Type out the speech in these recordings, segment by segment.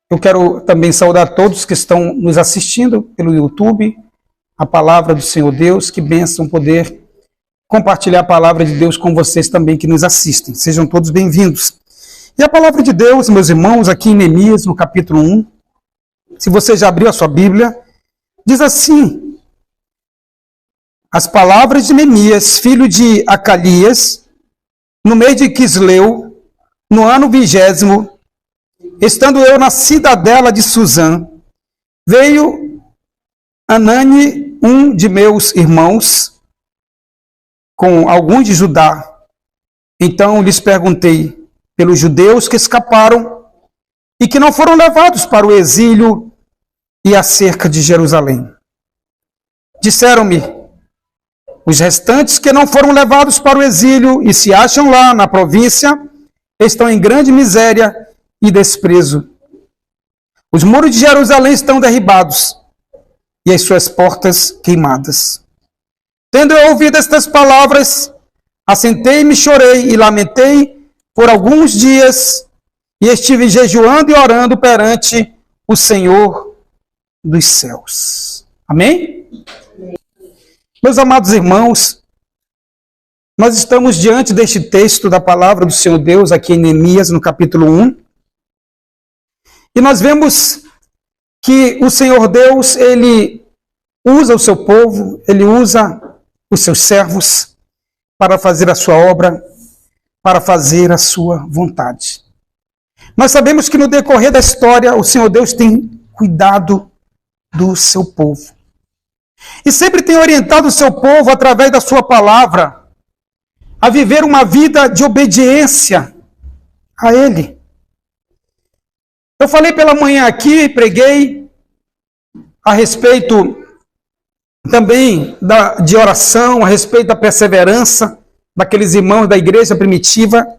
Eu quero também saudar todos que estão nos assistindo pelo YouTube, a palavra do Senhor Deus. Que bênção poder compartilhar a palavra de Deus com vocês também que nos assistem. Sejam todos bem-vindos. E a palavra de Deus, meus irmãos, aqui em Neemias, no capítulo 1, se você já abriu a sua Bíblia, diz assim: as palavras de Neemias, filho de Acalias, no mês de Quisleu, no ano 20º, estando eu na cidadela de Suzã, veio Anani, um de meus irmãos, com alguns de Judá. Então lhes perguntei pelos judeus que escaparam e que não foram levados para o exílio e acerca de Jerusalém. Disseram-me: os restantes que não foram levados para o exílio e se acham lá na província estão em grande miséria e desprezo. Os muros de Jerusalém estão derribados e as suas portas queimadas. Tendo eu ouvido estas palavras, assentei-me, chorei e lamentei por alguns dias e estive jejuando e orando perante o Senhor dos céus. Amém? Meus amados irmãos, nós estamos diante deste texto da palavra do Senhor Deus aqui em Neemias, no capítulo 1. E nós vemos que o Senhor Deus, ele usa o seu povo, ele usa os seus servos para fazer a sua obra, para fazer a sua vontade. Nós sabemos que no decorrer da história, o Senhor Deus tem cuidado do seu povo. E sempre tem orientado o seu povo, através da sua palavra, a viver uma vida de obediência a Ele. Eu falei pela manhã aqui, preguei a respeito também de oração, a respeito da perseverança daqueles irmãos da igreja primitiva.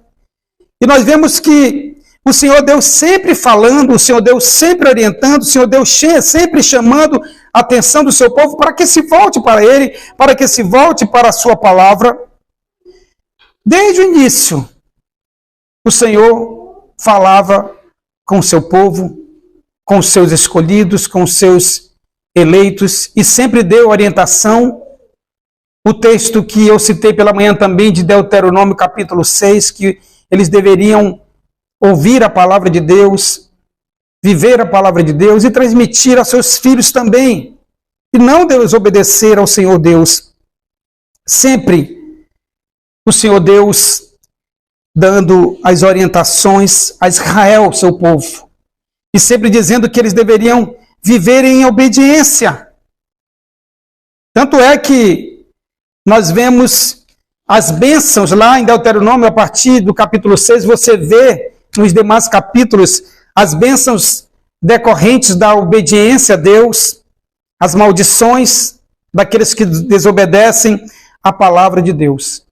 E nós vemos que o Senhor Deus sempre falando, o Senhor Deus sempre orientando, o Senhor Deus sempre chamando a atenção do seu povo para que se volte para Ele, para que se volte para a sua palavra. Desde o início, o Senhor falava com o seu povo, com os seus escolhidos, com os seus eleitos, e sempre deu orientação. O texto que eu citei pela manhã também, de Deuteronômio capítulo 6, que eles deveriam ouvir a palavra de Deus, viver a palavra de Deus e transmitir a seus filhos também, e não desobedecer ao Senhor Deus. Sempre o Senhor Deus dando as orientações a Israel, seu povo, e sempre dizendo que eles deveriam viver em obediência. Tanto é que nós vemos as bênçãos lá em Deuteronômio, a partir do capítulo 6, você vê nos demais capítulos as bênçãos decorrentes da obediência a Deus, as maldições daqueles que desobedecem à palavra de Deus.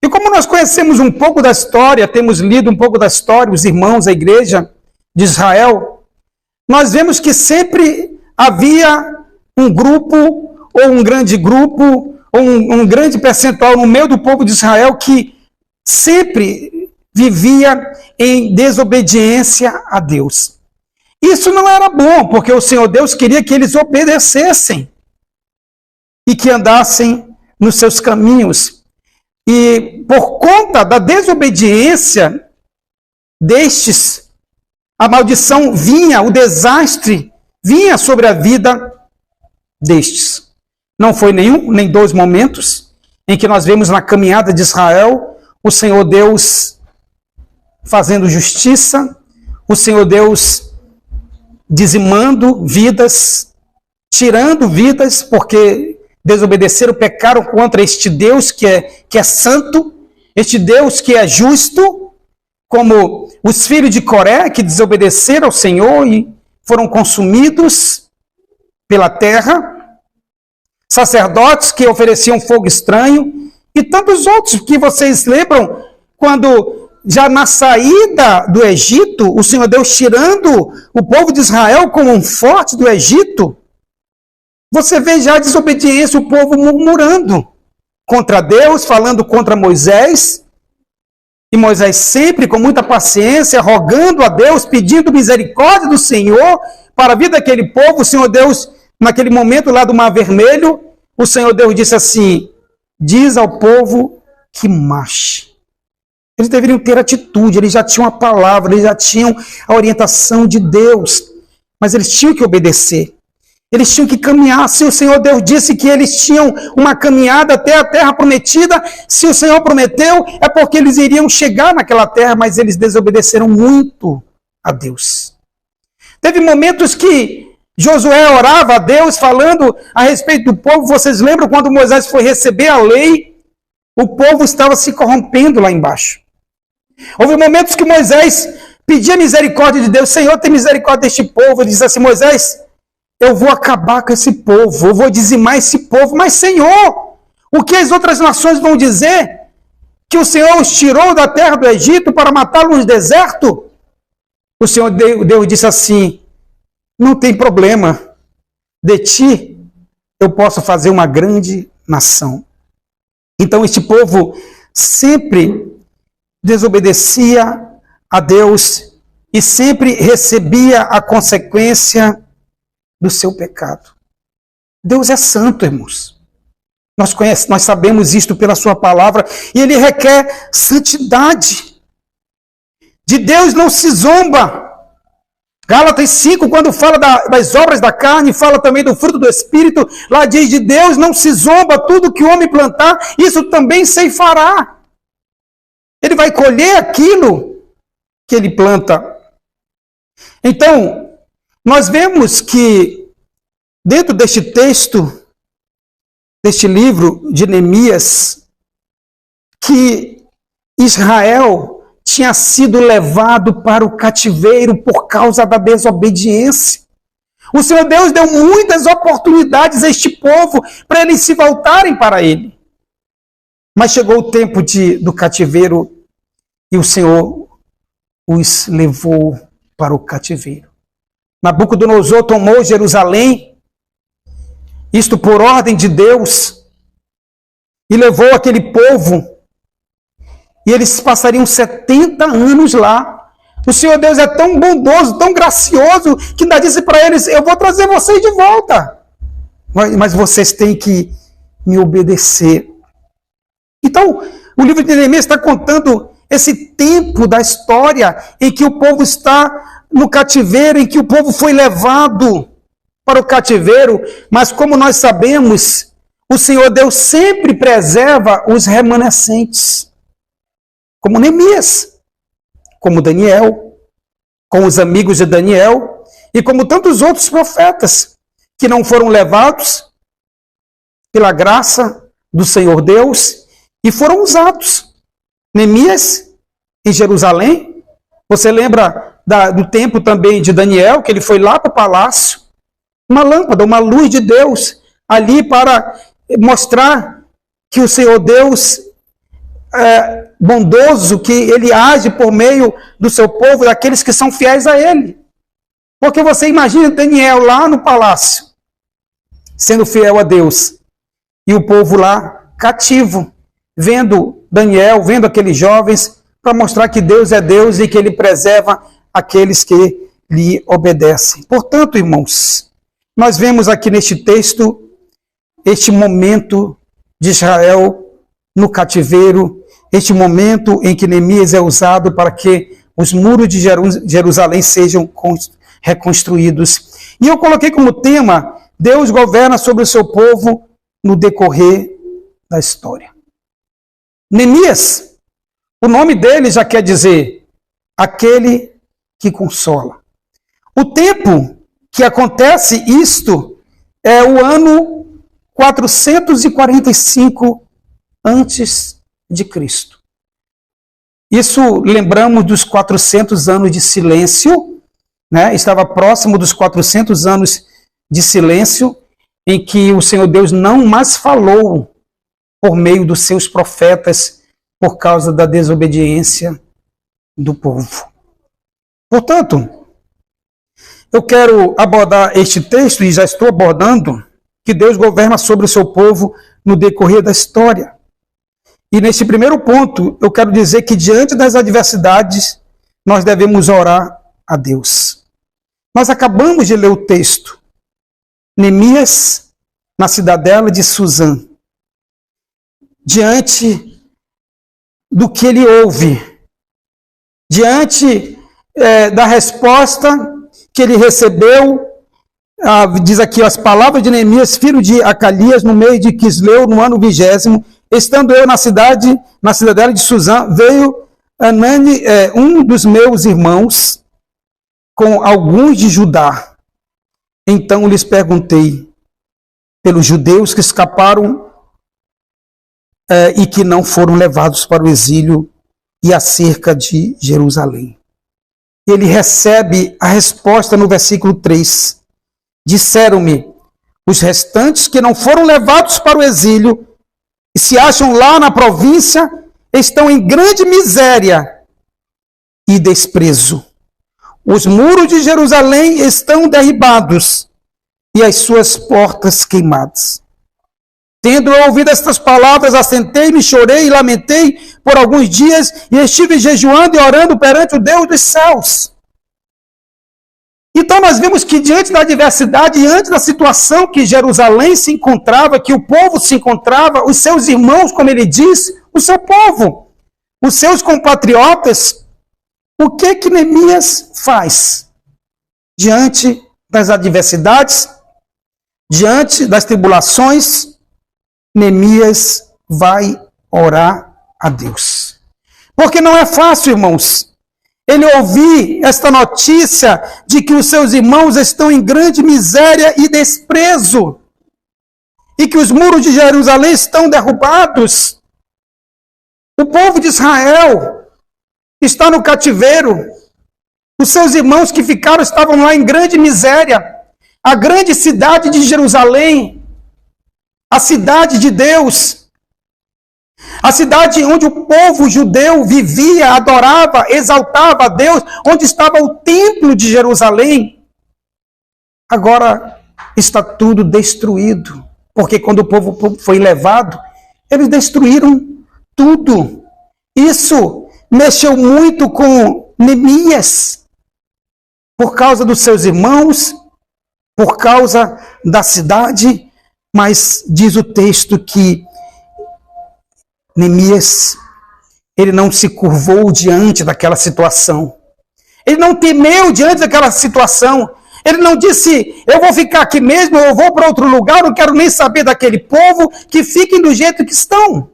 E como nós conhecemos um pouco da história, temos lido um pouco da história, os irmãos, a igreja de Israel, nós vemos que sempre havia um grupo, ou um grande grupo, ou um grande percentual no meio do povo de Israel que sempre vivia em desobediência a Deus. Isso não era bom, porque o Senhor Deus queria que eles obedecessem e que andassem nos seus caminhos. E por conta da desobediência destes, a maldição vinha, o desastre vinha sobre a vida destes. Não foi nenhum, nem dois momentos em que nós vemos na caminhada de Israel o Senhor Deus fazendo justiça, o Senhor Deus dizimando vidas, tirando vidas, porque desobedeceram, pecaram contra este Deus que é santo, este Deus que é justo, como os filhos de Coré, que desobedeceram ao Senhor e foram consumidos pela terra, sacerdotes que ofereciam fogo estranho, e tantos outros que vocês lembram, quando já na saída do Egito, o Senhor Deus tirando o povo de Israel como um forte do Egito, você vê já a desobediência, o povo murmurando contra Deus, falando contra Moisés, E Moisés sempre com muita paciência, rogando a Deus, pedindo misericórdia do Senhor para a vida daquele povo. O Senhor Deus, naquele momento lá do Mar Vermelho, o Senhor Deus disse assim: diz ao povo que marche. Eles deveriam ter atitude, eles já tinham a palavra, eles já tinham a orientação de Deus, mas eles tinham que obedecer. Eles tinham que caminhar. Se o Senhor Deus disse que eles tinham uma caminhada até a terra prometida, se o Senhor prometeu, é porque eles iriam chegar naquela terra, mas eles desobedeceram muito a Deus. Teve momentos que Josué orava a Deus falando a respeito do povo. Vocês lembram quando Moisés foi receber a lei? O povo estava se corrompendo lá embaixo. Houve momentos que Moisés pedia misericórdia de Deus. Senhor, tem misericórdia deste povo. Ele disse assim: Moisés, eu vou acabar com esse povo, eu vou dizimar esse povo. Mas Senhor, o que as outras nações vão dizer? Que o Senhor os tirou da terra do Egito para matá-los no deserto? O Senhor Deus disse assim: não tem problema, de ti eu posso fazer uma grande nação. Então este povo sempre desobedecia a Deus e sempre recebia a consequência do seu pecado. Deus é santo, irmãos. Nós sabemos isto pela sua palavra, e ele requer santidade. De Deus não se zomba. Gálatas 5, quando fala das obras da carne, fala também do fruto do Espírito. Lá diz: de Deus não se zomba, tudo que o homem plantar, isso também ceifará. Ele vai colher aquilo que ele planta. Então, nós vemos que dentro deste texto, deste livro de Neemias, que Israel tinha sido levado para o cativeiro por causa da desobediência. O Senhor Deus deu muitas oportunidades a este povo para eles se voltarem para ele. Mas chegou o tempo do cativeiro e o Senhor os levou para o cativeiro. Nabucodonosor tomou Jerusalém, isto por ordem de Deus, e levou aquele povo. E eles passariam 70 anos lá. O Senhor Deus é tão bondoso, tão gracioso, que ainda disse para eles: eu vou trazer vocês de volta, mas vocês têm que me obedecer. Então, o livro de Neemias está contando esse tempo da história em que o povo está no cativeiro, em que o povo foi levado para o cativeiro, mas como nós sabemos, o Senhor Deus sempre preserva os remanescentes. Como Neemias, como Daniel, com os amigos de Daniel, e como tantos outros profetas que não foram levados pela graça do Senhor Deus e foram usados. Neemias, em Jerusalém, você lembra do tempo também de Daniel, que ele foi lá para o palácio, uma lâmpada, uma luz de Deus, ali para mostrar que o Senhor Deus bondoso, que ele age por meio do seu povo, daqueles que são fiéis a ele. Porque você imagina Daniel lá no palácio, sendo fiel a Deus, e o povo lá cativo, vendo Daniel, vendo aqueles jovens, para mostrar que Deus é Deus e que ele preserva aqueles que lhe obedecem. Portanto, irmãos, nós vemos aqui neste texto este momento de Israel no cativeiro, este momento em que Neemias é usado para que os muros de Jerusalém sejam reconstruídos. E eu coloquei como tema: Deus governa sobre o seu povo no decorrer da história. Neemias, o nome dele já quer dizer aquele que consola. O tempo que acontece isto é o ano 445 antes de Cristo. Isso lembramos dos 400 anos de silêncio, né? Estava próximo dos 400 anos de silêncio em que o Senhor Deus não mais falou por meio dos seus profetas por causa da desobediência do povo. Portanto, eu quero abordar este texto, e já estou abordando, que Deus governa sobre o seu povo no decorrer da história. E neste primeiro ponto, eu quero dizer que diante das adversidades, nós devemos orar a Deus. Nós acabamos de ler o texto. Neemias, na cidadela de Suzã, diante do que ele ouve, diante da resposta que ele recebeu, diz aqui as palavras de Neemias, filho de Acalias, no mês de Quisleu, no ano 20º, estando eu na cidadela de Suzã, veio Anani, um dos meus irmãos, com alguns de Judá. Então lhes perguntei pelos judeus que escaparam e que não foram levados para o exílio e acerca de Jerusalém. Ele recebe a resposta no versículo 3. Disseram-me, os restantes que não foram levados para o exílio e se acham lá na província, estão em grande miséria e desprezo. Os muros de Jerusalém estão derribados e as suas portas queimadas. Tendo eu ouvido estas palavras, assentei-me, chorei e lamentei por alguns dias e estive jejuando e orando perante o Deus dos céus. Então nós vemos que diante da adversidade, diante da situação que Jerusalém se encontrava, que o povo se encontrava, os seus irmãos, como ele diz, o seu povo, os seus compatriotas, o que Neemias faz? Diante das adversidades, diante das tribulações, Neemias vai orar a Deus. Porque não é fácil, irmãos, ele ouvir esta notícia de que os seus irmãos estão em grande miséria e desprezo, e que os muros de Jerusalém estão derrubados. O povo de Israel está no cativeiro. Os seus irmãos que ficaram estavam lá em grande miséria. A grande cidade de Jerusalém, a cidade de Deus, a cidade onde o povo judeu vivia, adorava, exaltava a Deus, onde estava o templo de Jerusalém, agora está tudo destruído. Porque quando o povo foi levado, eles destruíram tudo. Isso mexeu muito com Neemias, por causa dos seus irmãos, por causa da cidade, mas diz o texto que Neemias, ele não se curvou diante daquela situação. Ele não temeu diante daquela situação. Ele não disse, eu vou ficar aqui mesmo, eu vou para outro lugar, não quero nem saber daquele povo, que fiquem do jeito que estão.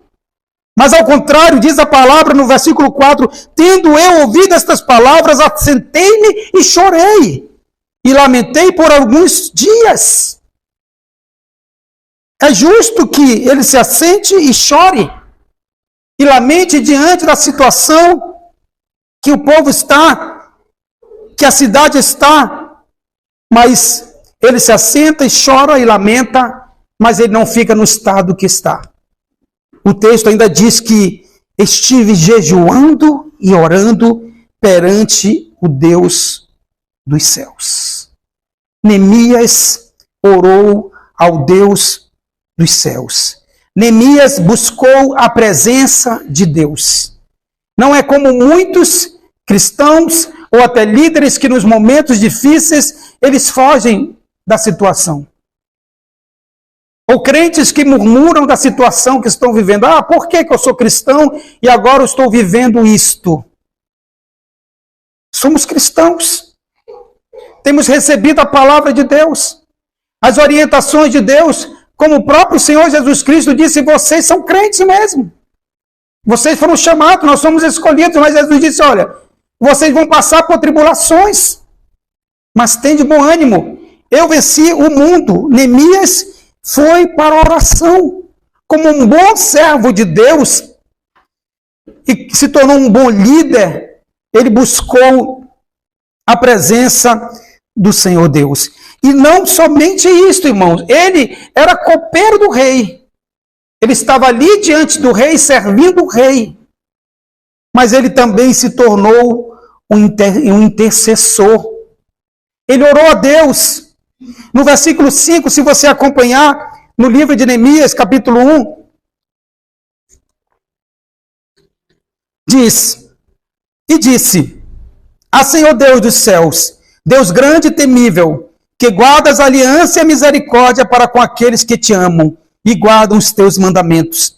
Mas ao contrário, diz a palavra no versículo 4, tendo eu ouvido estas palavras, assentei-me e chorei, e lamentei por alguns dias. É justo que ele se assente e chore, e lamente diante da situação que o povo está, que a cidade está, mas ele se assenta e chora e lamenta, mas ele não fica no estado que está. O texto ainda diz que estive jejuando e orando perante o Deus dos céus. Neemias orou ao Deus dos céus. Neemias buscou a presença de Deus. Não é como muitos cristãos ou até líderes que nos momentos difíceis eles fogem da situação. Ou crentes que murmuram da situação que estão vivendo. Ah, por que eu sou cristão e agora eu estou vivendo isto? Somos cristãos. Temos recebido a palavra de Deus, as orientações de Deus, como o próprio Senhor Jesus Cristo disse, vocês são crentes mesmo. Vocês foram chamados, nós somos escolhidos, mas Jesus disse, olha, vocês vão passar por tribulações, mas tem de bom ânimo. Eu venci o mundo. Neemias foi para a oração. Como um bom servo de Deus, e se tornou um bom líder, ele buscou a presença do Senhor Deus. E não somente isso, irmãos, ele era copeiro do rei. Ele estava ali diante do rei, servindo o rei. Mas ele também se tornou um intercessor. Ele orou a Deus. No versículo 5, se você acompanhar no livro de Neemias, capítulo 1, disse: Ah, Senhor Deus dos céus, Deus grande e temível, que guardas a aliança e a misericórdia para com aqueles que te amam e guardam os teus mandamentos.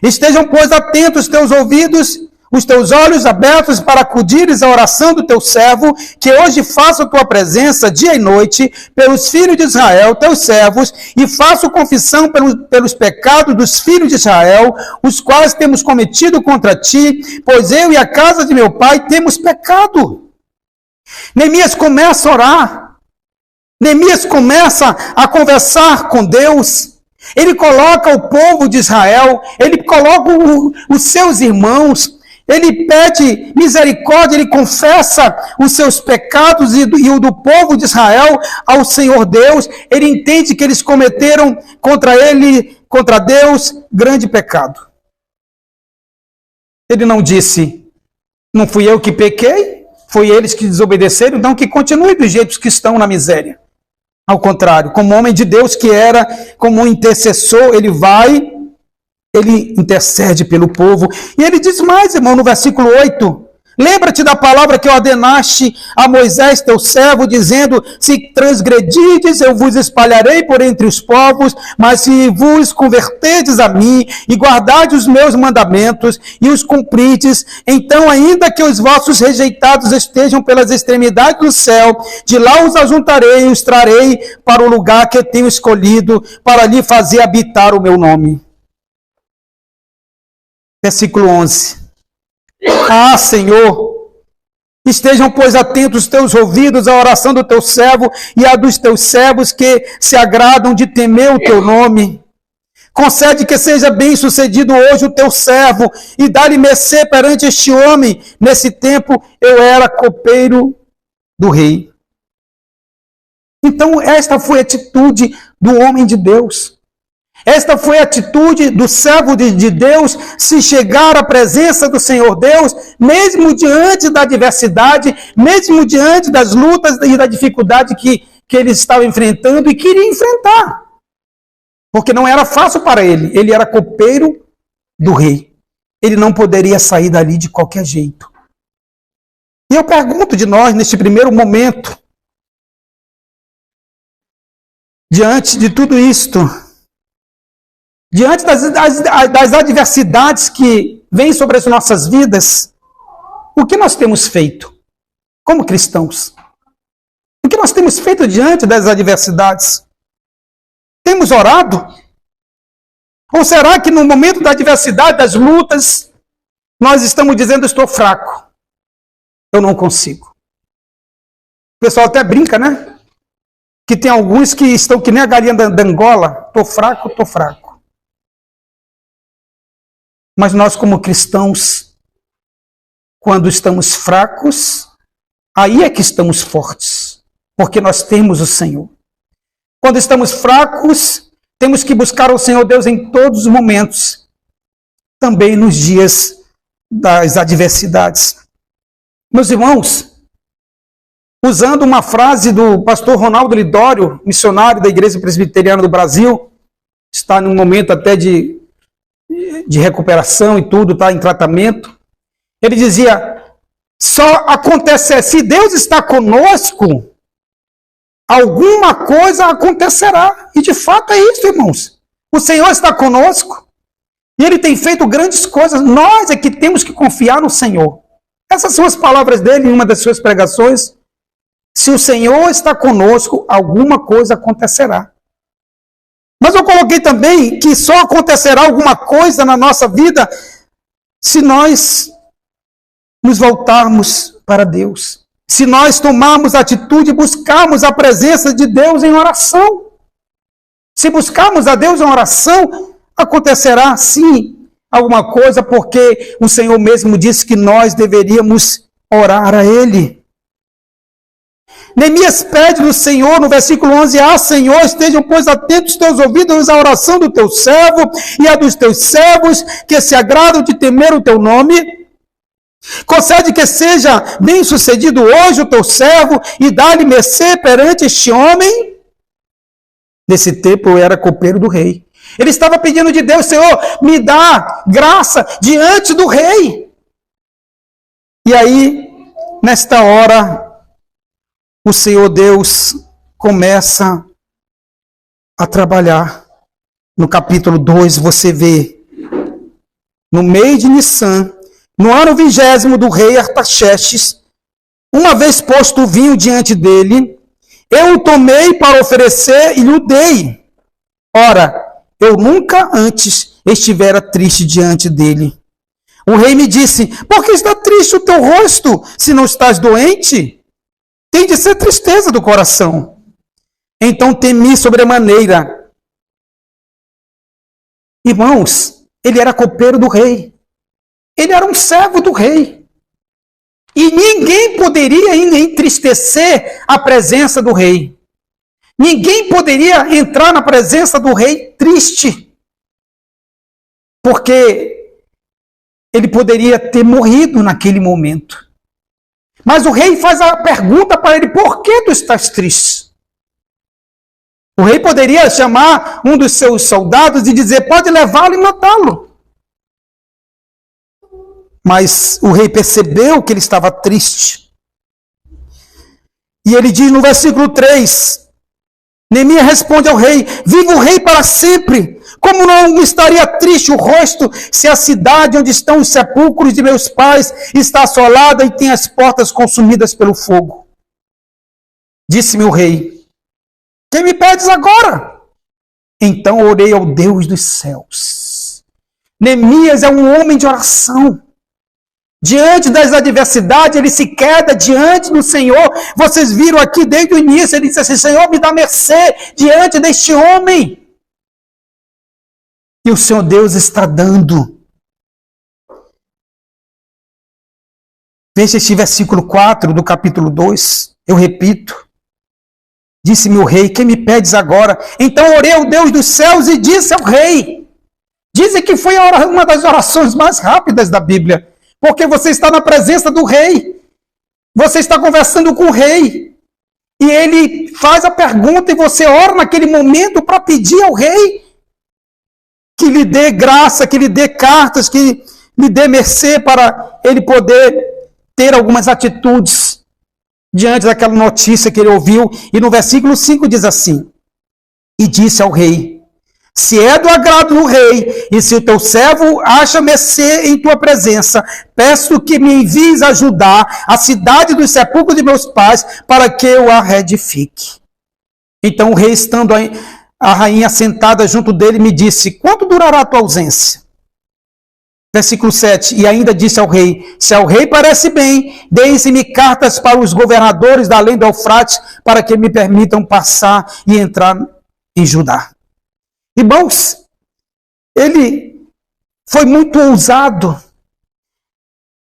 Estejam, pois, atentos os teus ouvidos, os teus olhos abertos para acudires à oração do teu servo, que hoje faço a tua presença dia e noite pelos filhos de Israel, teus servos, e faço confissão pelos pecados dos filhos de Israel, os quais temos cometido contra ti, pois eu e a casa de meu pai temos pecado. Neemias começa a orar. Neemias começa a conversar com Deus. Ele coloca o povo de Israel, ele coloca os seus irmãos, ele pede misericórdia, ele confessa os seus pecados e o do povo de Israel ao Senhor Deus. Ele entende que eles cometeram contra ele, contra Deus, grande pecado. Ele não disse: não fui eu que pequei, foi eles que desobedeceram, então que continuem dos jeitos que estão na miséria. Ao contrário, como homem de Deus que era, como um intercessor, ele intercede pelo povo. E ele diz mais, irmão, no versículo 8, lembra-te da palavra que ordenaste a Moisés, teu servo, dizendo: se transgredides, eu vos espalharei por entre os povos, mas se vos converterdes a mim e guardardes os meus mandamentos e os cumprides, então, ainda que os vossos rejeitados estejam pelas extremidades do céu, de lá os ajuntarei e os trarei para o lugar que tenho escolhido, para ali fazer habitar o meu nome. Versículo 11. Ah, Senhor, estejam, pois, atentos os teus ouvidos à oração do teu servo e à dos teus servos que se agradam de temer o teu nome. Concede que seja bem sucedido hoje o teu servo e dá-lhe mercê perante este homem. Nesse tempo eu era copeiro do rei. Então esta foi a atitude do homem de Deus. Esta foi a atitude do servo de Deus, se chegar à presença do Senhor Deus, mesmo diante da adversidade, mesmo diante das lutas e da dificuldade que ele estava enfrentando e queria enfrentar. Porque não era fácil para ele. Ele era copeiro do rei. Ele não poderia sair dali de qualquer jeito. E eu pergunto de nós, neste primeiro momento, diante de tudo isto, diante das adversidades que vêm sobre as nossas vidas, o que nós temos feito como cristãos? O que nós temos feito diante das adversidades? Temos orado? Ou será que no momento da adversidade, das lutas, nós estamos dizendo: estou fraco, eu não consigo? O pessoal até brinca, né? Que tem alguns que estão que nem a galinha da Angola: estou fraco, estou fraco. Mas nós, como cristãos, quando estamos fracos, aí é que estamos fortes, porque nós temos o Senhor. Quando estamos fracos, temos que buscar o Senhor Deus em todos os momentos, também nos dias das adversidades. Meus irmãos, usando uma frase do pastor Ronaldo Lidório, missionário da Igreja Presbiteriana do Brasil, está num momento até de recuperação e tudo, está em tratamento. Ele dizia: só acontecer, se Deus está conosco, alguma coisa acontecerá. E de fato é isso, irmãos. O Senhor está conosco e Ele tem feito grandes coisas. Nós é que temos que confiar no Senhor. Essas são as palavras dele em uma das suas pregações. Se o Senhor está conosco, alguma coisa acontecerá. Mas eu coloquei também que só acontecerá alguma coisa na nossa vida se nós nos voltarmos para Deus. Se nós tomarmos a atitude e buscarmos a presença de Deus em oração. Se buscarmos a Deus em oração, acontecerá sim alguma coisa, porque o Senhor mesmo disse que nós deveríamos orar a Ele. Neemias pede no Senhor, no versículo 11, ah, Senhor, estejam, pois, atentos os teus ouvidos à oração do teu servo e a dos teus servos, que se agradam de temer o teu nome. Concede que seja bem sucedido hoje o teu servo e dá-lhe mercê perante este homem. Nesse tempo eu era copeiro do rei. Ele estava pedindo de Deus: Senhor, me dá graça diante do rei. E aí, nesta hora, o Senhor Deus começa a trabalhar. No capítulo 2, você vê, no mês de Nissan, no ano 20º do rei Artaxerxes, uma vez posto o vinho diante dele, eu o tomei para oferecer e lhe o dei. Ora, eu nunca antes estivera triste diante dele. O rei me disse: por que está triste o teu rosto, se não estás doente? Tem de ser tristeza do coração. Então temi sobremaneira. Irmãos, ele era copeiro do rei. Ele era um servo do rei. E ninguém poderia entristecer a presença do rei. Ninguém poderia entrar na presença do rei triste. Porque ele poderia ter morrido naquele momento. Mas o rei faz a pergunta para ele: por que tu estás triste? O rei poderia chamar um dos seus soldados e dizer: pode levá-lo e matá-lo. Mas o rei percebeu que ele estava triste. E ele diz no versículo 3, Neemias responde ao rei: viva o rei para sempre! Como não estaria triste o rosto se a cidade onde estão os sepulcros de meus pais está assolada e tem as portas consumidas pelo fogo? Disse-me o rei: que me pedes agora? Então orei ao Deus dos céus. Neemias é um homem de oração. Diante das adversidades, ele se queda diante do Senhor. Vocês viram aqui desde o início, ele disse assim: Senhor, me dá mercê diante deste homem. E o Senhor Deus está dando. Veja este versículo 4 do capítulo 2. Eu repito. Disse-me o rei: que me pedes agora? Então orei ao Deus dos céus e disse ao rei. Dizem que foi uma das orações mais rápidas da Bíblia. Porque você está na presença do rei. Você está conversando com o rei. E ele faz a pergunta e você ora naquele momento para pedir ao rei que lhe dê graça, que lhe dê cartas, que lhe dê mercê para ele poder ter algumas atitudes diante daquela notícia que ele ouviu. E no versículo 5 diz assim: e disse ao rei: se é do agrado do rei, e se o teu servo acha mercê em tua presença, peço que me envies ajudar a cidade dos sepulcros de meus pais, para que eu a reedifique. Então o rei, estando a rainha sentada junto dele, me disse: quanto durará a tua ausência? Versículo 7, e ainda disse ao rei: se ao rei parece bem, deem-se-me cartas para os governadores da além do Eufrates, para que me permitam passar e entrar em Judá. Irmãos, ele foi muito ousado,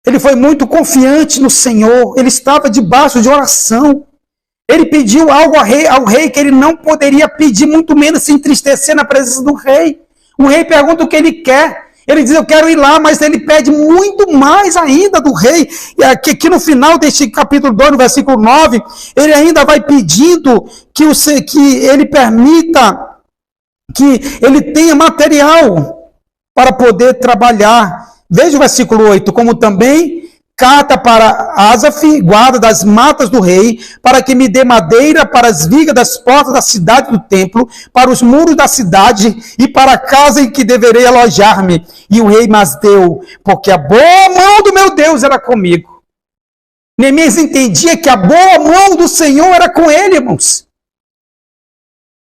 ele foi muito confiante no Senhor, ele estava debaixo de oração, ele pediu algo ao rei que ele não poderia pedir, muito menos se entristecer na presença do rei. O rei pergunta o que ele quer, ele diz: eu quero ir lá, mas ele pede muito mais ainda do rei. E aqui no final deste capítulo 2, no versículo 9, ele ainda vai pedindo que ele permita que ele tenha material para poder trabalhar. Veja o versículo 8, como também carta para Asaf, guarda das matas do rei, para que me dê madeira para as vigas das portas da cidade do templo, para os muros da cidade e para a casa em que deverei alojar-me. E o rei mas deu, porque a boa mão do meu Deus era comigo. Neemias entendia que a boa mão do Senhor era com ele, irmãos.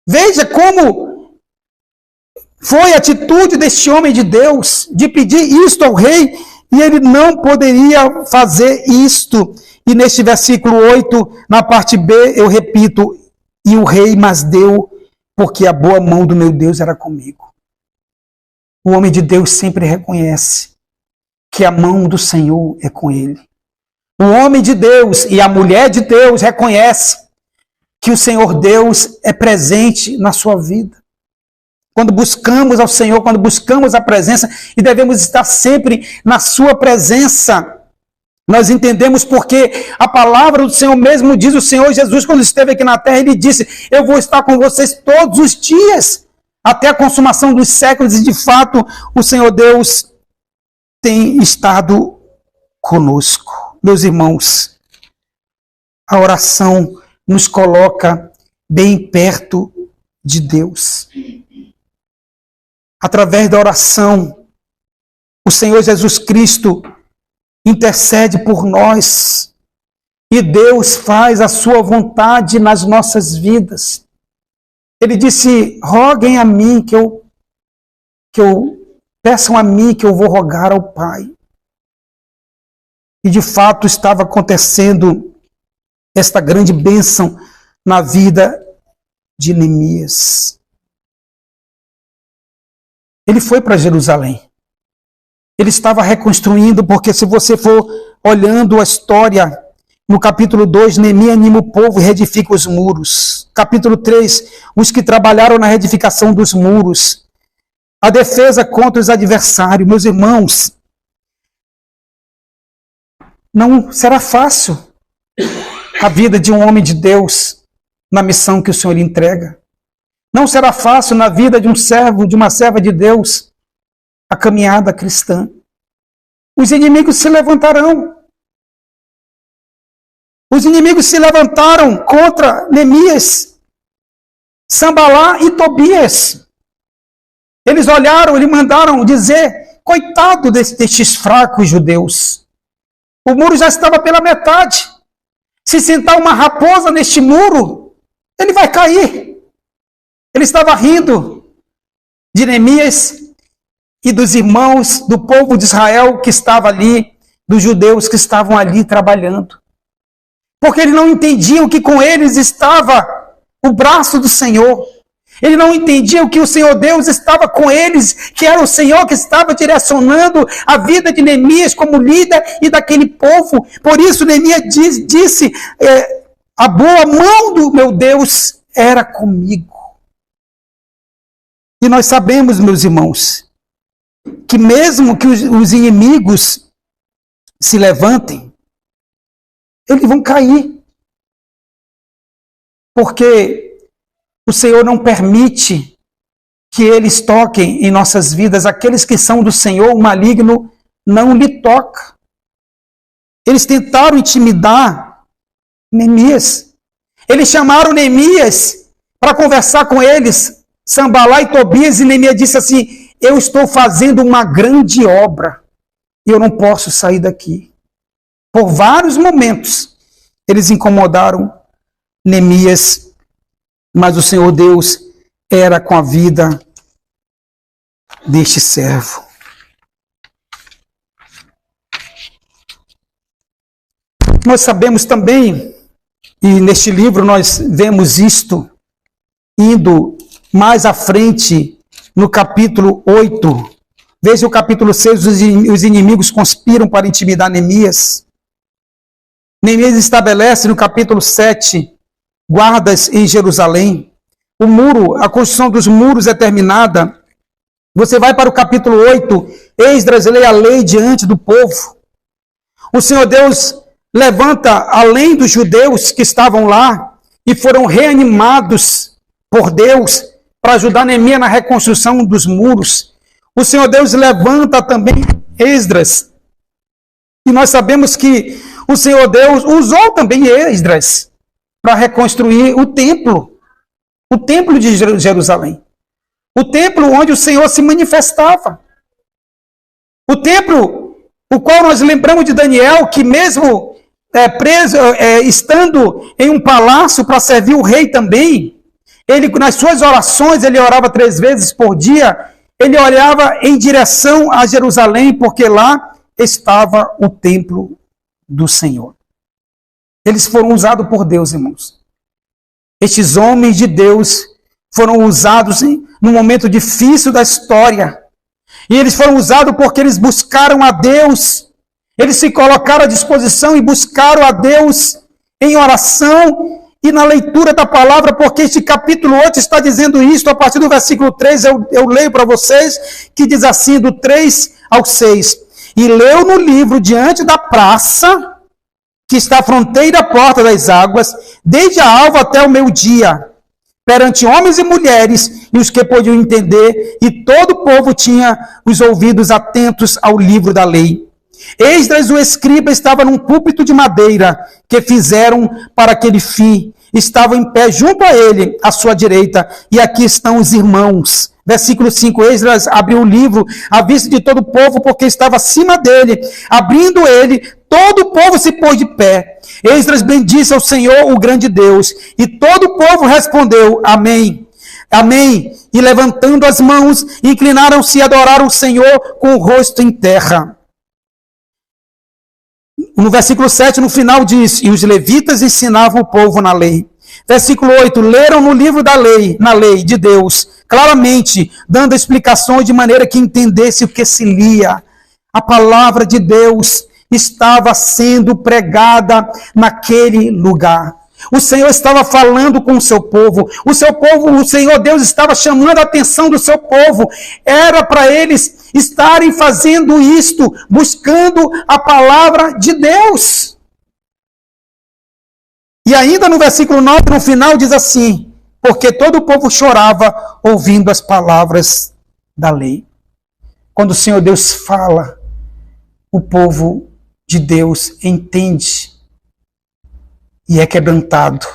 Veja como foi a atitude deste homem de Deus, de pedir isto ao rei, e ele não poderia fazer isto. E neste versículo 8, na parte B, eu repito: e o rei mas deu, porque a boa mão do meu Deus era comigo. O homem de Deus sempre reconhece que a mão do Senhor é com ele. O homem de Deus e a mulher de Deus reconhece que o Senhor Deus é presente na sua vida. Quando buscamos ao Senhor, quando buscamos a presença, e devemos estar sempre na sua presença, nós entendemos porque a palavra do Senhor mesmo diz: o Senhor Jesus, quando esteve aqui na terra, ele disse: eu vou estar com vocês todos os dias, até a consumação dos séculos. E de fato, o Senhor Deus tem estado conosco. meus irmãos, a oração nos coloca bem perto de Deus. Através da oração, o Senhor Jesus Cristo intercede por nós e Deus faz a sua vontade nas nossas vidas. Ele disse: roguem a mim, peçam a mim que eu vou rogar ao Pai. E de fato estava acontecendo esta grande bênção na vida de Neemias. Ele foi para Jerusalém. Ele estava reconstruindo, porque se você for olhando a história, no capítulo 2, Neemias anima o povo e reedifica os muros. Capítulo 3, os que trabalharam na reedificação dos muros. A defesa contra os adversários. Meus irmãos, não será fácil a vida de um homem de Deus na missão que o Senhor lhe entrega. Não será fácil na vida de um servo, de uma serva de Deus, a caminhada cristã. Os inimigos se levantarão. Os inimigos se levantaram contra Neemias, Sambalá e Tobias. Eles olharam, eles mandaram dizer: coitado destes fracos judeus. O muro já estava pela metade. Se sentar uma raposa neste muro, ele vai cair. Ele estava rindo de Neemias e dos irmãos do povo de Israel que estava ali, dos judeus que estavam ali trabalhando. Porque eles não entendiam que com eles estava o braço do Senhor. Eles não entendiam que o Senhor Deus estava com eles, que era o Senhor que estava direcionando a vida de Neemias como líder e daquele povo. Por isso Neemias disse: a boa mão do meu Deus era comigo. E nós sabemos, meus irmãos, que mesmo que os inimigos se levantem, eles vão cair. Porque o Senhor não permite que eles toquem em nossas vidas. Aqueles que são do Senhor, o maligno não lhe toca. Eles tentaram intimidar Neemias. Eles chamaram Neemias para conversar com eles, Sambalá e Tobias, e Neemias disse assim: eu estou fazendo uma grande obra e eu não posso sair daqui. Por vários momentos, eles incomodaram Neemias, mas o Senhor Deus era com a vida deste servo. Nós sabemos também, e neste livro nós vemos isto indo mais à frente, no capítulo 8. Veja o capítulo 6, os inimigos conspiram para intimidar Neemias. Neemias estabelece no capítulo 7 guardas em Jerusalém. O muro, a construção dos muros é terminada. Você vai para o capítulo 8, Esdras lê a lei diante do povo. O Senhor Deus levanta, além dos judeus que estavam lá e foram reanimados por Deus para ajudar Neemias na reconstrução dos muros, o Senhor Deus levanta também Esdras. E nós sabemos que o Senhor Deus usou também Esdras para reconstruir o templo de Jerusalém. O templo onde o Senhor se manifestava. O templo, o qual nós lembramos de Daniel, que mesmo preso, estando em um palácio para servir o rei também, ele, nas suas orações, ele orava 3 vezes por dia, ele olhava em direção a Jerusalém, porque lá estava o templo do Senhor. Eles foram usados por Deus, irmãos. Estes homens de Deus foram usados num momento difícil da história. E eles foram usados porque eles buscaram a Deus. Eles se colocaram à disposição e buscaram a Deus em oração e na leitura da palavra, porque este capítulo 8 está dizendo isto, a partir do versículo 3, eu leio para vocês, que diz assim, do 3 ao 6. E leu no livro diante da praça, que está à fronteira à porta das águas, desde a alva até o meio-dia, perante homens e mulheres, e os que podiam entender, e todo o povo tinha os ouvidos atentos ao livro da lei. Esdras, o escriba, estava num púlpito de madeira que fizeram para aquele fim. Estava em pé junto a ele, à sua direita, e aqui estão os irmãos. Versículo 5, Esdras abriu o livro à vista de todo o povo, porque estava acima dele. Abrindo ele, todo o povo se pôs de pé. Esdras bendisse ao Senhor, o grande Deus, e todo o povo respondeu, amém. Amém. E levantando as mãos, inclinaram-se e adoraram o Senhor com o rosto em terra. No versículo 7, no final diz, e os levitas ensinavam o povo na lei. Versículo 8, leram no livro da lei, na lei de Deus, claramente, dando explicações de maneira que entendesse o que se lia. A palavra de Deus estava sendo pregada naquele lugar. O Senhor estava falando com o seu povo. O Senhor Deus estava chamando a atenção do seu povo. Era para eles estarem fazendo isto, buscando a palavra de Deus. E ainda no versículo 9, no final, diz assim, porque todo o povo chorava ouvindo as palavras da lei. Quando o Senhor Deus fala, o povo de Deus entende e é quebrantado,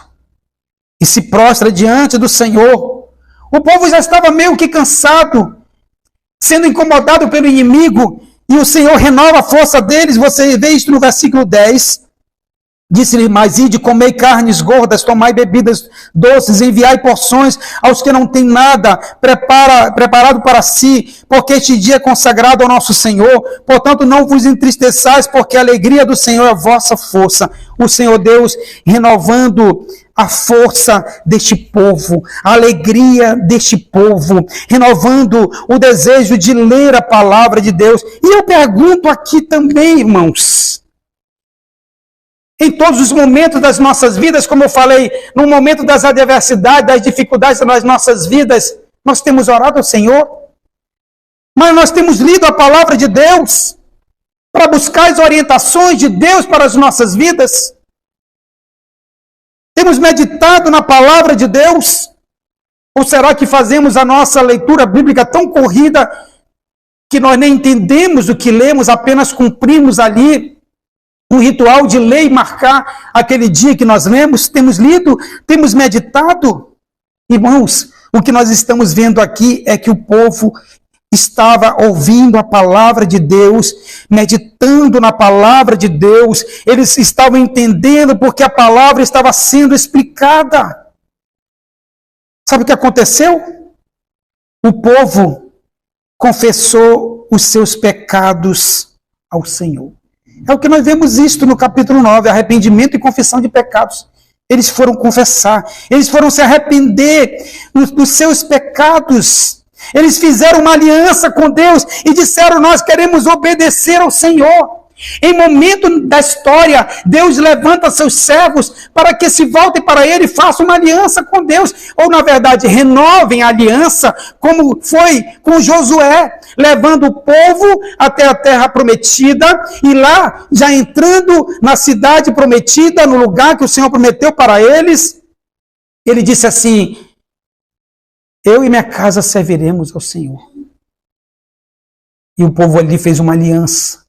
e se prostra diante do Senhor. O povo já estava meio que cansado, sendo incomodado pelo inimigo, e o Senhor renova a força deles. Você vê isso no versículo 10. Disse-lhe, mas ide, comei carnes gordas, tomai bebidas doces, enviai porções aos que não têm nada preparado para si, porque este dia é consagrado ao nosso Senhor. Portanto, não vos entristeçais, porque a alegria do Senhor é a vossa força. O Senhor Deus renovando a força deste povo, a alegria deste povo, renovando o desejo de ler a palavra de Deus. E eu pergunto aqui também, irmãos, em todos os momentos das nossas vidas, como eu falei, no momento das adversidades, das dificuldades das nossas vidas, nós temos orado ao Senhor, mas nós temos lido a palavra de Deus para buscar as orientações de Deus para as nossas vidas. Temos meditado na palavra de Deus? Ou será que fazemos a nossa leitura bíblica tão corrida que nós nem entendemos o que lemos, apenas cumprimos ali um ritual de ler e marcar aquele dia que nós lemos? Temos lido, temos meditado? Irmãos, o que nós estamos vendo aqui é que o povo estava ouvindo a palavra de Deus, meditando na palavra de Deus, eles estavam entendendo porque a palavra estava sendo explicada. Sabe o que aconteceu? O povo confessou os seus pecados ao Senhor. É o que nós vemos isto no capítulo 9, arrependimento e confissão de pecados. Eles foram confessar, eles foram se arrepender dos seus pecados. Eles fizeram uma aliança com Deus e disseram, nós queremos obedecer ao Senhor. Em momento da história, Deus levanta seus servos para que se voltem para Ele e façam uma aliança com Deus. Ou, na verdade, renovem a aliança, como foi com Josué, levando o povo até a terra prometida, e lá, já entrando na cidade prometida, no lugar que o Senhor prometeu para eles, ele disse assim, eu e minha casa serviremos ao Senhor. E o povo ali fez uma aliança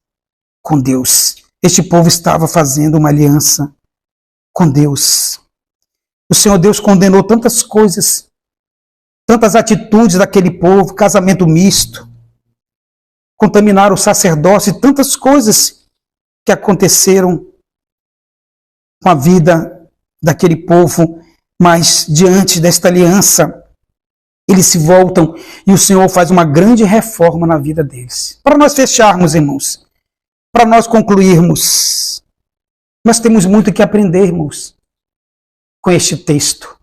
com Deus. Este povo estava fazendo uma aliança com Deus. O Senhor Deus condenou tantas coisas, tantas atitudes daquele povo, casamento misto, contaminar o sacerdócio, tantas coisas que aconteceram com a vida daquele povo, mas diante desta aliança, eles se voltam e o Senhor faz uma grande reforma na vida deles. Para nós fecharmos, irmãos, para nós concluirmos, nós temos muito que aprender, irmãos, com este texto.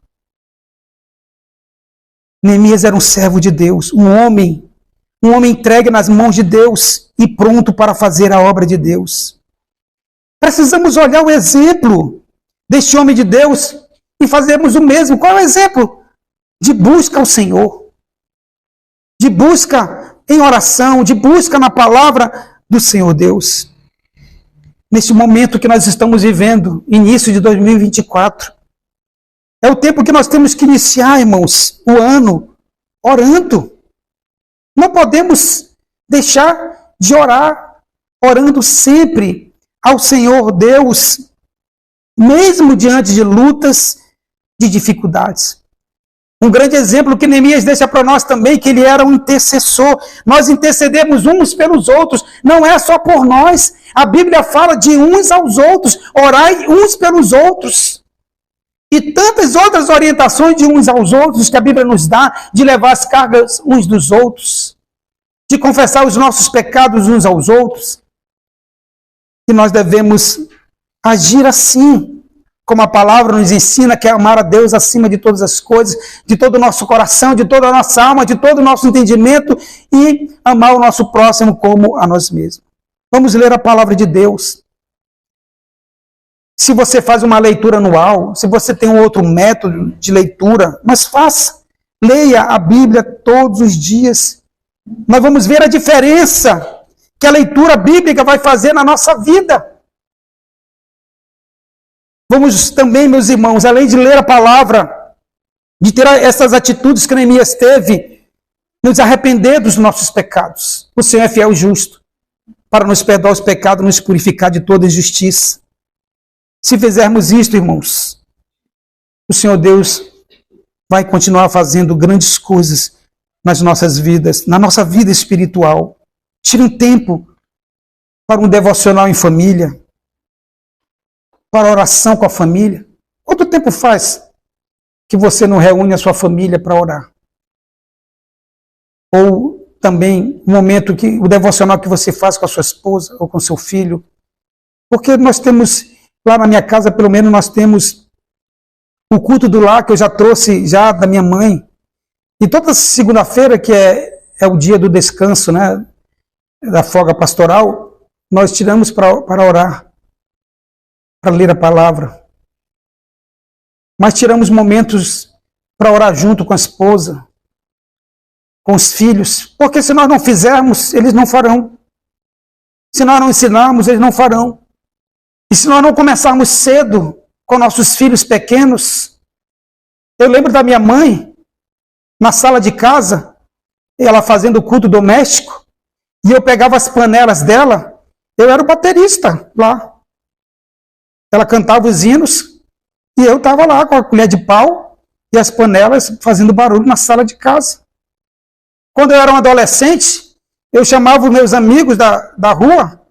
Neemias era um servo de Deus, um homem entregue nas mãos de Deus e pronto para fazer a obra de Deus. Precisamos olhar o exemplo deste homem de Deus e fazermos o mesmo. Qual é o exemplo? De busca ao Senhor, de busca em oração, de busca na palavra do Senhor Deus. Neste momento que nós estamos vivendo, início de 2024, é o tempo que nós temos que iniciar, irmãos, o ano orando. Não podemos deixar de orar. orando sempre ao Senhor Deus, mesmo diante de lutas, de dificuldades. Um grande exemplo que Neemias deixa para nós também, que ele era um intercessor. Nós intercedemos uns pelos outros, não é só por nós. A Bíblia fala de uns aos outros, orai uns pelos outros. E tantas outras orientações de uns aos outros que a Bíblia nos dá, de levar as cargas uns dos outros, de confessar os nossos pecados uns aos outros. E nós devemos agir assim, como a palavra nos ensina, que é amar a Deus acima de todas as coisas, de todo o nosso coração, de toda a nossa alma, de todo o nosso entendimento, e amar o nosso próximo como a nós mesmos. Vamos ler a palavra de Deus. Se você faz uma leitura anual, se você tem um outro método de leitura, mas faça. Leia a Bíblia todos os dias. Nós vamos ver a diferença que a leitura bíblica vai fazer na nossa vida. Vamos também, meus irmãos, além de ler a palavra, de ter essas atitudes que Neemias teve, nos arrepender dos nossos pecados. O Senhor é fiel e justo para nos perdoar os pecados, nos purificar de toda injustiça. Se fizermos isto, irmãos, o Senhor Deus vai continuar fazendo grandes coisas nas nossas vidas, na nossa vida espiritual. Tire um tempo para um devocional em família, para oração com a família. Quanto tempo faz que você não reúne a sua família para orar? Ou também o momento que o devocional que você faz com a sua esposa ou com seu filho? Porque nós temos, lá na minha casa, pelo menos nós temos o culto do lar, que eu já trouxe já da minha mãe. E toda segunda-feira, que é o dia do descanso, né, da folga pastoral, nós tiramos para orar, para ler a palavra. Mas tiramos momentos para orar junto com a esposa, com os filhos, porque se nós não fizermos, eles não farão. Se nós não ensinarmos, eles não farão. E se nós não começarmos cedo com nossos filhos pequenos, eu lembro da minha mãe, na sala de casa, ela fazendo o culto doméstico, e eu pegava as panelas dela, eu era o baterista lá. Ela cantava os hinos e eu estava lá com a colher de pau e as panelas fazendo barulho na sala de casa. Quando eu era um adolescente, eu chamava os meus amigos da rua,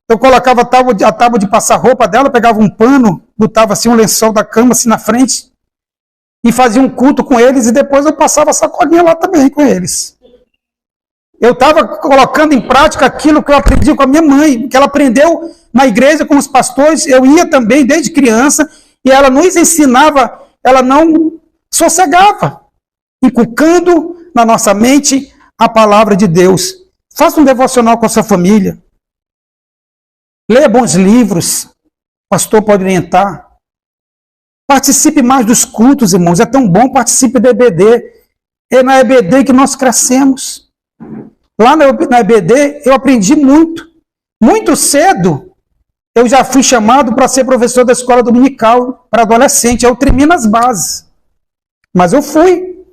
eu colocava a tábua de passar roupa dela, pegava um pano, botava assim um lençol da cama assim na frente e fazia um culto com eles e depois eu passava a sacolinha lá também com eles. Eu estava colocando em prática aquilo que eu aprendi com a minha mãe, que ela aprendeu na igreja com os pastores. Eu ia também desde criança e ela nos ensinava, ela não sossegava, inculcando na nossa mente a palavra de Deus. Faça um devocional com a sua família. Leia bons livros, o pastor pode orientar. Participe mais dos cultos, irmãos. É tão bom, participe da EBD. É na EBD que nós crescemos. Lá na EBD eu aprendi muito. Muito cedo eu já fui chamado para ser professor da escola dominical para adolescente. Eu tremi nas bases. Mas eu fui.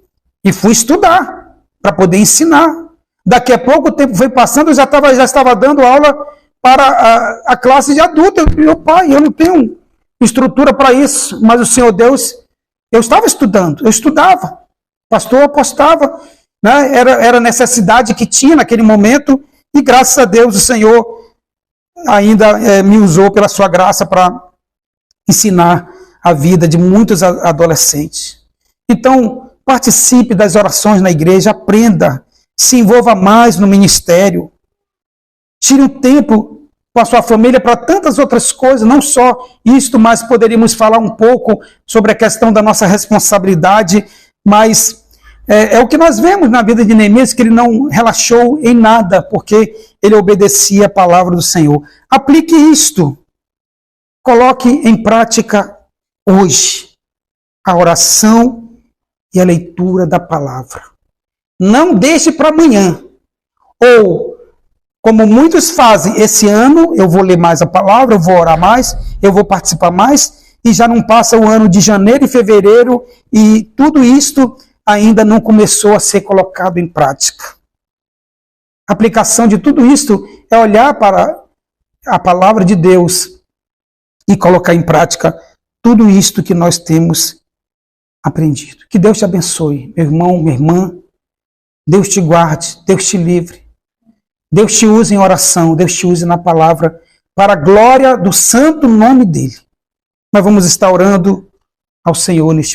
E fui estudar para poder ensinar. Daqui a pouco o tempo foi passando, eu já estava dando aula para a classe de adulto. Meu pai, eu não tenho estrutura para isso. Mas o Senhor Deus, eu estava estudando, eu estudava. O pastor apostava. Né? Era a necessidade que tinha naquele momento, e graças a Deus o Senhor ainda me usou pela sua graça para ensinar a vida de muitos adolescentes. Então, participe das orações na igreja, aprenda, se envolva mais no ministério, tire um tempo com a sua família para tantas outras coisas, não só isto, mas poderíamos falar um pouco sobre a questão da nossa responsabilidade, mas é o que nós vemos na vida de Neemias, que ele não relaxou em nada, porque ele obedecia a palavra do Senhor. Aplique isto. Coloque em prática hoje a oração e a leitura da palavra. Não deixe para amanhã. Ou, como muitos fazem, esse ano eu vou ler mais a palavra, eu vou orar mais, eu vou participar mais, e já não passa o ano de janeiro e fevereiro, e tudo isto ainda não começou a ser colocado em prática. A aplicação de tudo isto é olhar para a palavra de Deus e colocar em prática tudo isto que nós temos aprendido. Que Deus te abençoe, meu irmão, minha irmã. Deus te guarde, Deus te livre. Deus te use em oração, Deus te use na palavra para a glória do santo nome dele. Nós vamos estar orando ao Senhor neste